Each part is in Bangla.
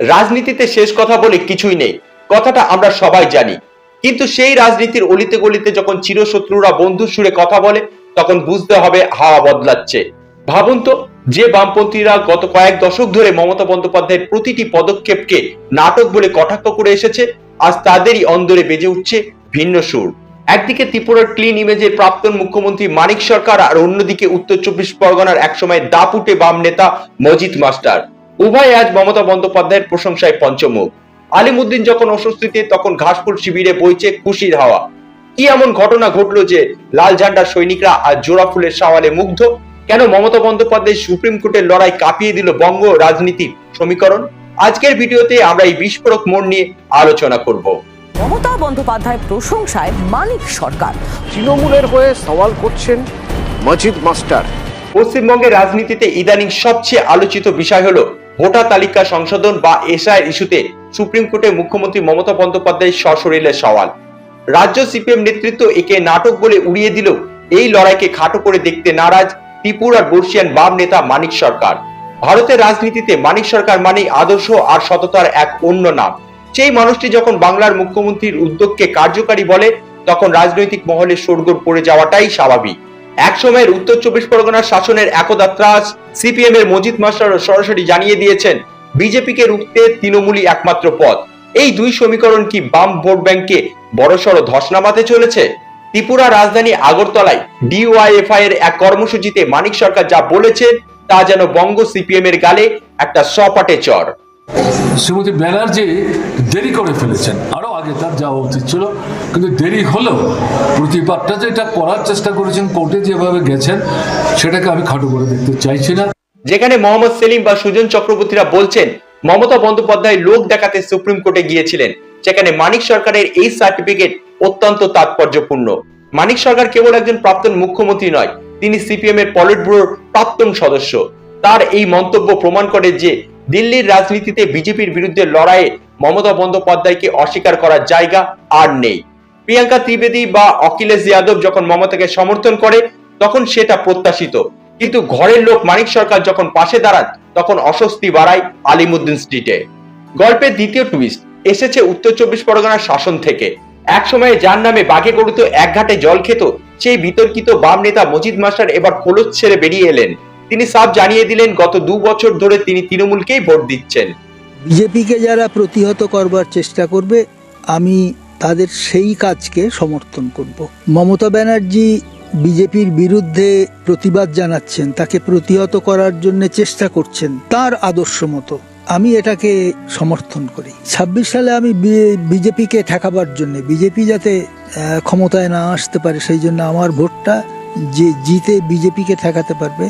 রাজনীতিতে শেষ কথা বলে কিছুই নেই, কথাটা আমরা সবাই জানি। কিন্তু সেই রাজনীতির অলিতে গলিতে যখন চিরশত্রুরা বন্ধুর সুরে কথা বলে, তখন বুঝতে হবে হাওয়া বদলাচ্ছে। ভাবুন তো, যে বামপন্থীরা গত কয়েক দশক ধরে মমতা বন্দ্যোপাধ্যায়ের প্রতিটি পদক্ষেপকে নাটক বলে কটাক্ষ করে এসেছে, আজ তাদেরই অন্দরে বেজে উঠছে ভিন্ন সুর। একদিকে ত্রিপুরার ক্লিন ইমেজের প্রাক্তন মুখ্যমন্ত্রী মানিক সরকার, আর অন্যদিকে উত্তর চব্বিশ পরগনার একসময় দাপুটে বাম নেতা মজিদ মাস্টার। উভয় আজ মমতা বন্দ্যোপাধ্যায়ের প্রশংসায় পঞ্চমুখ। আলিমুদ্দিন যখন অস্বস্তিতে, তখন ঘাসফুল শিবিরে বইছে খুশির হাওয়া। কি এমন ঘটনা ঘটলো যে লাল ঝান্ডার সৈনিকরা আজ জোড়া ফুলের সাওয়ালে মুগ্ধ? কেন মমতা বন্দ্যোপাধ্যায় সুপ্রিম কোর্টের লড়াই কাঁপিয়ে দিল বঙ্গ রাজনীতির সমীকরণ? আজকের ভিডিওতে আমরা এই বিস্ফোরক মোড় নিয়ে আলোচনা করব। মমতা বন্দ্যোপাধ্যায় প্রশংসায় মানিক সরকার। তৃণমূলের হয়ে সওয়াল করছেন মজিদ মাস্টার। পশ্চিমবঙ্গের রাজনীতিতে ইদানিং সবচেয়ে আলোচিত বিষয় হলো ভোটার তালিকা সংশোধন বা এসআইআর ইস্যুতে সুপ্রিম কোর্টে মুখ্যমন্ত্রী মমতা বন্দ্যোপাধ্যায়ের সশরীরে সওয়াল। রাজ্য সিপিএম নেতৃত্ব একে নাটক বলে উড়িয়ে দিলেও এই লড়াইকে খাটো করে দেখতে নারাজ ত্রিপুরার বর্ষিয়ান বাম নেতা মানিক সরকার। ভারতের রাজনীতিতে মানিক সরকার মানেই আদর্শ আর সততার এক অন্য নাম। সেই মানুষটি যখন বাংলার মুখ্যমন্ত্রীর উদ্যোগকে কার্যকারী বলে, তখন রাজনৈতিক মহলে শোরগোল পড়ে যাওয়াটাই স্বাভাবিক। এক সময়ের উত্তর চব্বিশ পরগনার শাসনের একদা ত্রাস সিপিএম এর মজিদ মাস্টার সরাসরি জানিয়ে দিয়েছেন, বিজেপিকে রুখতে তৃণমূলই একমাত্র পথ। এই দুই সমীকরণ কি বাম ভোট ব্যাংকে বড়সড় ধস নামাতে চলেছে? ত্রিপুরা রাজধানী আগরতলায় ডিওয়াইএফআই এর এক কর্মসূচিতে মানিক সরকার যা বলেছেন, তা যেন বঙ্গ সিপিএম এর গালে একটা সপাটে চর। শ্রীমতী ব্যানার্জি দেরি করে ফেলেছেন, আরো আগে তার যাওয়া উচিত ছিল, কিন্তু দেরি হলেও প্রতিবাদটা যেটা করার চেষ্টা করেছেন, কোর্টে যেভাবে গেছেন, সেটাকে আমি খাটো করে দেখতে চাইছি না। যেখানে মোহাম্মদ সেলিম বা সুজন চক্রবর্তীরা বলছেন মমতা বন্দ্যোপাধ্যায় লোক দেখাতে সুপ্রিম কোর্টে গিয়েছিলেন, সেখানে মানিক সরকারের এই সার্টিফিকেট অত্যন্ত তাৎপর্যপূর্ণ। মানিক সরকার কেবল একজন প্রাক্তন মুখ্যমন্ত্রী নয়, তিনি সিপিএম এর পলিট ব্যুরোর প্রাক্তন সদস্য। তার এই মন্তব্য প্রমাণ করে যে দিল্লির রাজনীতিতে বিজেপির বিরুদ্ধে লড়াইয়ে মমতা বন্দ্যোপাধ্যায়কে অস্বীকার করার জায়গা আর নেই। প্রিয়াঙ্কা ত্রিবেদী বা অখিলেশ যাদব যখন মমতাকে সমর্থন করে, তখন সেটা প্রত্যাশিত, কিন্তু ঘরের লোক মানিক সরকার যখন পাশে দাঁড়ান, তখন অস্বস্তি বাড়ায় আলিমুদ্দিন স্ট্রিটে। গল্পের দ্বিতীয় টুইস্ট এসেছে উত্তর চব্বিশ পরগনার শাসন থেকে। এক সময়ে যার নামে বাঘে গরুত এক ঘাটে জল খেত, সেই বিতর্কিত বাম নেতা মজিদ মাস্টার এবার খোলস ছেড়ে বেরিয়ে এলেন। তিনি সাফ জানিয়ে দিলেন, গত 2 বছর ধরে তিনি তৃণমূলকেই ভোট দিচ্ছেন। বিজেপিকে যারা প্রতিহত করবার চেষ্টা করবে, আমি তাদের সেই কাজকে সমর্থন করব। মমতা ব্যানার্জি বিজেপির বিরুদ্ধে প্রতিবাদ জানাচ্ছেন, তাকে প্রতিহত করার জন্য চেষ্টা করছেন তার আদর্শ মতো। আমি এটাকে সমর্থন করি। 26 সালে আমি বিজেপিকে ঠেকাবার জন্য, বিজেপি যাতে ক্ষমতায় না আসতে পারে, সেই জন্য আমার ভোটটা যে জিতে বিজেপিকে ঠেকাতে পারবে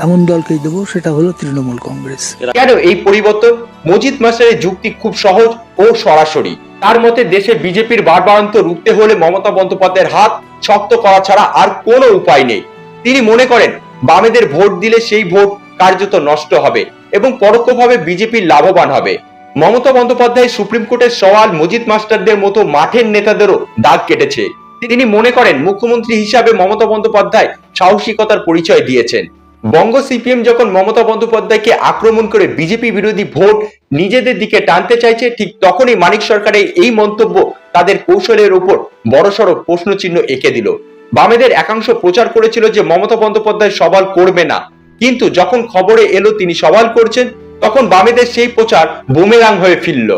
এমন দলকেই দেবো, সেটা হলো তৃণমূল কংগ্রেস। কেন এই পরিবর্তন? মজিদ মাস্টারের যুক্তি খুব সহজ ও সরাসরি। তার মতে দেশে বিজেপির বাড়বাড়ন্ত রুখতে হলে মমতা বন্দ্যোপাধ্যায়ের হাত শক্ত করা ছাড়া আর কোনো উপায় নেই। তিনি মনে করেন বামেদের ভোট দিলে সেই ভোট কার্যত নষ্ট হবে এবং পরোক্ষভাবে বিজেপির লাভবান হবে। মমতা বন্দ্যোপাধ্যায় সুপ্রিম কোর্টের সওয়াল মজিদ মাস্টারদের মতো মাঠের নেতাদেরও দাগ কেটেছে। তিনি মনে করেন মুখ্যমন্ত্রী হিসাবে মমতা বন্দ্যোপাধ্যায় সাহসিকতার পরিচয় দিয়েছেন। বঙ্গ সিপিএম যখন মমতা বন্দ্যোপাধ্যায়কে আক্রমণ করে বিজেপি বিরোধী ভোট নিজেদের দিকে টানতে চাইছে, ঠিক তখনই মানিক সরকারের এই মন্তব্য তাদের কৌশলের উপর বড়সড় প্রশ্নচিহ্ন এঁকে দিল। বামেদের একাংশ প্রচার করেছিল যে মমতা বন্দ্যোপাধ্যায় সওয়াল করবে না, কিন্তু যখন খবরে এলো তিনি সওয়াল করছেন, তখন বামেদের সেই প্রচার বুমেরাং হয়ে ফিরল।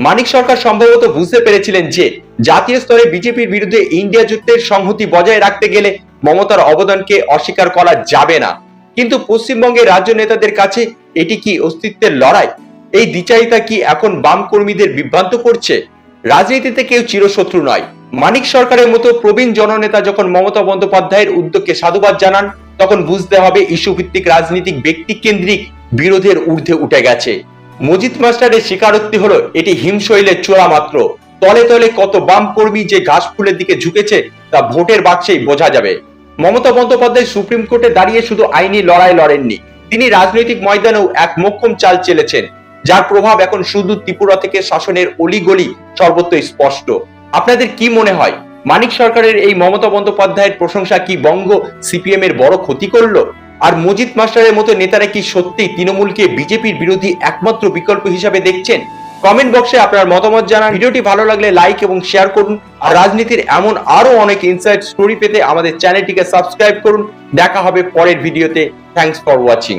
মানিক সরকার সম্ভবত বুঝতে পেরেছিলেন যে জাতীয় স্তরে বিজেপির বিরুদ্ধে ইন্ডিয়া যুদ্ধের সংহতি বজায় রাখতে গেলে মমতার অবদানকে অস্বীকার করা যাবে না। কিন্তু পশ্চিমবঙ্গের রাজ্য নেতাদের কাছে এটি কি অস্তিত্বের লড়াই? এই দ্বিচারিতা কি এখন বাম কর্মীদের বিভ্রান্ত করছে? রাজনীতিতে কেউ চিরশত্রু নয়। মানিক সরকারের মতো প্রবীণ জননেতা যখন মমতা বন্দ্যোপাধ্যায়ের উদ্যোগকে সাধুবাদ জানান, তখন বুঝতে হবে ইস্যু ভিত্তিক রাজনীতিক ব্যক্তি কেন্দ্রিক বিরোধের ঊর্ধ্বে উঠে গেছে। মজিদ মাস্টারের স্বীকারোক্তি হলো এটি হিমশৈলের চূড়া মাত্র। তলে তলে কত বাম কর্মী যে ঘাস ফুলের দিকে ঝুঁকেছে তা ভোটের বাক্সেই বোঝা যাবে। মমতা বন্দ্যোপাধ্যায় সুপ্রিম কোর্টে দাঁড়িয়ে শুধু আইনি লড়াই লড়েননি, তিনি রাজনৈতিক ময়দানেও এক মোক্ষম চাল চেলেছেন, যার প্রভাব এখন শুধু ত্রিপুরা থেকে শাসনের অলিগলি সর্বত্র স্পষ্ট। আপনাদের কি মনে হয়, মানিক সরকারের এই মমতা বন্দ্যোপাধ্যায়ের প্রশংসা কি বঙ্গ সিপিএম এর বড় ক্ষতি করলো? আর মজিদ মাস্টারের মতো নেতারা কি সত্যি তৃণমূলকে বিজেপির বিরোধী একমাত্র বিকল্প হিসাবে দেখছেন? কমেন্ট বক্সে আপনার মতামত জানান। ভিডিওটি ভালো লাগলে লাইক এবং শেয়ার করুন। আর রাজনীতির এমন আরো অনেক ইনসাইট স্টোরি পেতে আমাদের চ্যানেলটিকে সাবস্ক্রাইব করুন। দেখা হবে পরের ভিডিওতে। Thanks for watching.